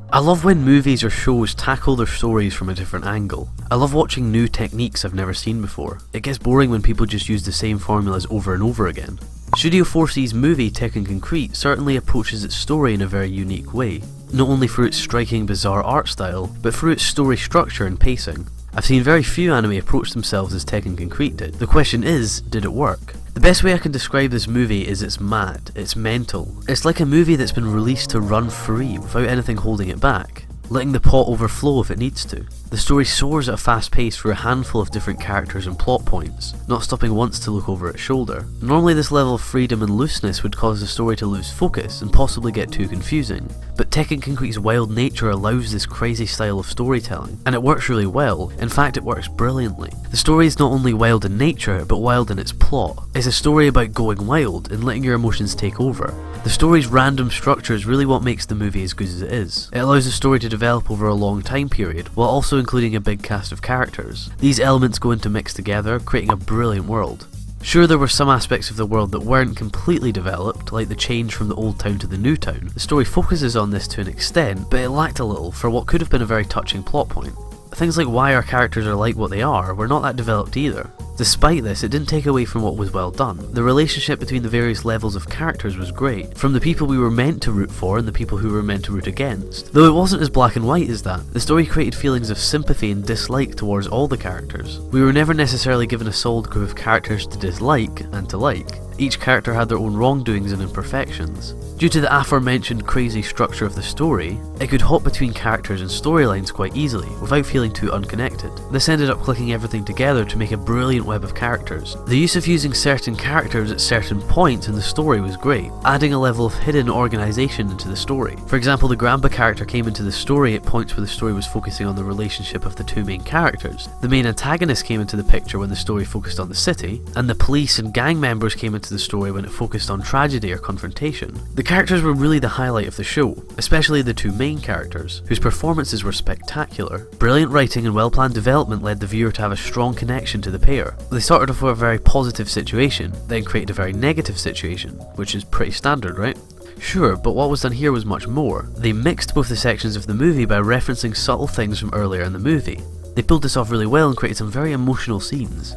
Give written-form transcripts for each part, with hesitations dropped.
I love when movies or shows tackle their stories from a different angle. I love watching new techniques I've never seen before. It gets boring when people just use the same formulas over and over again. Studio 4C's movie Tekkonkinkreet certainly approaches its story in a very unique way, not only through its striking bizarre art style, but through its story structure and pacing. I've seen very few anime approach themselves as Tekkonkinkreet did. The question is, did it work? The best way I can describe this movie is it's mad, it's mental. It's like a movie that's been released to run free without anything holding it back, letting the pot overflow if it needs to. The story soars at a fast pace through a handful of different characters and plot points, not stopping once to look over its shoulder. Normally this level of freedom and looseness would cause the story to lose focus and possibly get too confusing, but Tekkonkinkreet's wild nature allows this crazy style of storytelling, and it works really well. In fact, it works brilliantly. The story is not only wild in nature, but wild in its plot. It's a story about going wild and letting your emotions take over. The story's random structure is really what makes the movie as good as it is. It allows the story to develop over a long time period, while also including a big cast of characters. These elements go into mix together, creating a brilliant world. Sure, there were some aspects of the world that weren't completely developed, like the change from the old town to the new town. The story focuses on this to an extent, but it lacked a little for what could have been a very touching plot point. Things like why our characters are like what they are were not that developed either. Despite this, it didn't take away from what was well done. The relationship between the various levels of characters was great, from the people we were meant to root for and the people who were meant to root against. Though it wasn't as black and white as that, the story created feelings of sympathy and dislike towards all the characters. We were never necessarily given a solid group of characters to dislike and to like. Each character had their own wrongdoings and imperfections. Due to the aforementioned crazy structure of the story, it could hop between characters and storylines quite easily, without feeling too unconnected. This ended up clicking everything together to make a brilliant web of characters. The use of using certain characters at certain points in the story was great, adding a level of hidden organisation into the story. For example, the Grandpa character came into the story at points where the story was focusing on the relationship of the two main characters. The main antagonist came into the picture when the story focused on the city, and the police and gang members came into the story when it focused on tragedy or confrontation. The characters were really the highlight of the show, especially the two main characters, whose performances were spectacular. Brilliant writing and well-planned development led the viewer to have a strong connection to the pair. They started off with a very positive situation, then created a very negative situation, which is pretty standard, right? Sure, but what was done here was much more. They mixed both the sections of the movie by referencing subtle things from earlier in the movie. They pulled this off really well and created some very emotional scenes.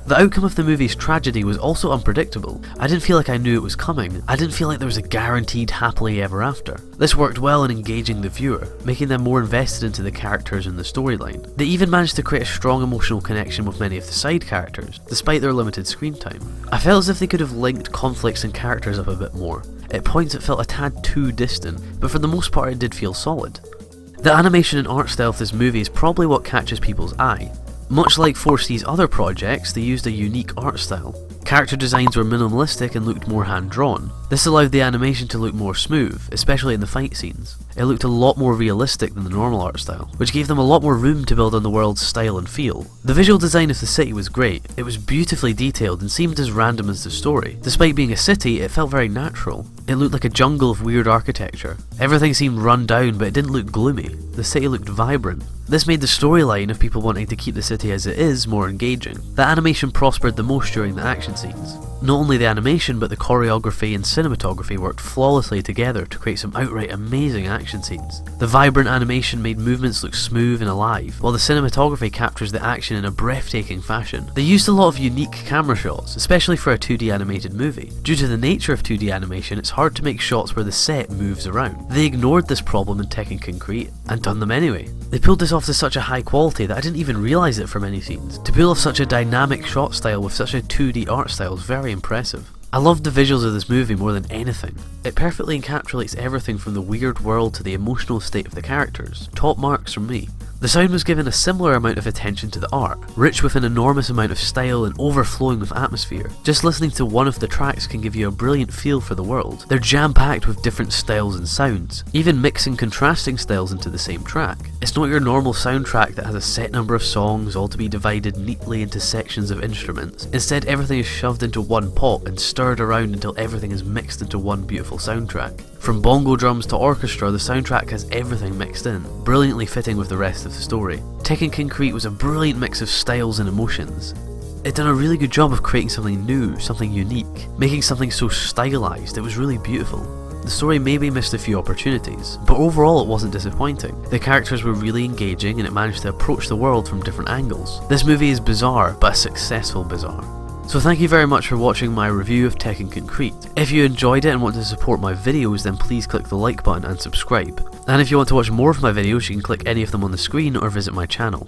The outcome of the movie's tragedy was also unpredictable. I didn't feel like I knew it was coming. I didn't feel like there was a guaranteed happily ever after. This worked well in engaging the viewer, making them more invested into the characters and the storyline. They even managed to create a strong emotional connection with many of the side characters, despite their limited screen time. I felt as if they could have linked conflicts and characters up a bit more. At points it felt a tad too distant, but for the most part it did feel solid. The animation and art style of this movie is probably what catches people's eye. Much like 4C's other projects, they used a unique art style. Character designs were minimalistic and looked more hand-drawn. This allowed the animation to look more smooth, especially in the fight scenes. It looked a lot more realistic than the normal art style, which gave them a lot more room to build on the world's style and feel. The visual design of the city was great. It was beautifully detailed and seemed as random as the story. Despite being a city, it felt very natural. It looked like a jungle of weird architecture. Everything seemed run down, but it didn't look gloomy. The city looked vibrant. This made the storyline of people wanting to keep the city as it is more engaging. The animation prospered the most during the action scenes. Not only the animation, but the choreography and cinematography worked flawlessly together to create some outright amazing action scenes. The vibrant animation made movements look smooth and alive, while the cinematography captures the action in a breathtaking fashion. They used a lot of unique camera shots, especially for a 2D animated movie. Due to the nature of 2D animation, it's hard to make shots where the set moves around. They ignored this problem in Tekkonkinkreet and done them anyway. They pulled this off to such a high quality that I didn't even realise it for many scenes. To pull off such a dynamic shot style with such a 2D art style is very impressive. I loved the visuals of this movie more than anything. It perfectly encapsulates everything from the weird world to the emotional state of the characters. Top marks from me. The sound was given a similar amount of attention to the art, rich with an enormous amount of style and overflowing with atmosphere. Just listening to one of the tracks can give you a brilliant feel for the world. They're jam-packed with different styles and sounds, even mixing contrasting styles into the same track. It's not your normal soundtrack that has a set number of songs all to be divided neatly into sections of instruments. Instead, everything is shoved into one pot and stirred around until everything is mixed into one beautiful soundtrack. From bongo drums to orchestra, the soundtrack has everything mixed in, brilliantly fitting with the rest of the story. Tekkonkinkreet was a brilliant mix of styles and emotions. It done a really good job of creating something new, something unique, making something so stylized. It was really beautiful. The story maybe missed a few opportunities, but overall it wasn't disappointing. The characters were really engaging and it managed to approach the world from different angles. This movie is bizarre, but a successful bizarre. So thank you very much for watching my review of Tekkonkinkreet. If you enjoyed it and want to support my videos, then please click the like button and subscribe. And if you want to watch more of my videos, you can click any of them on the screen or visit my channel.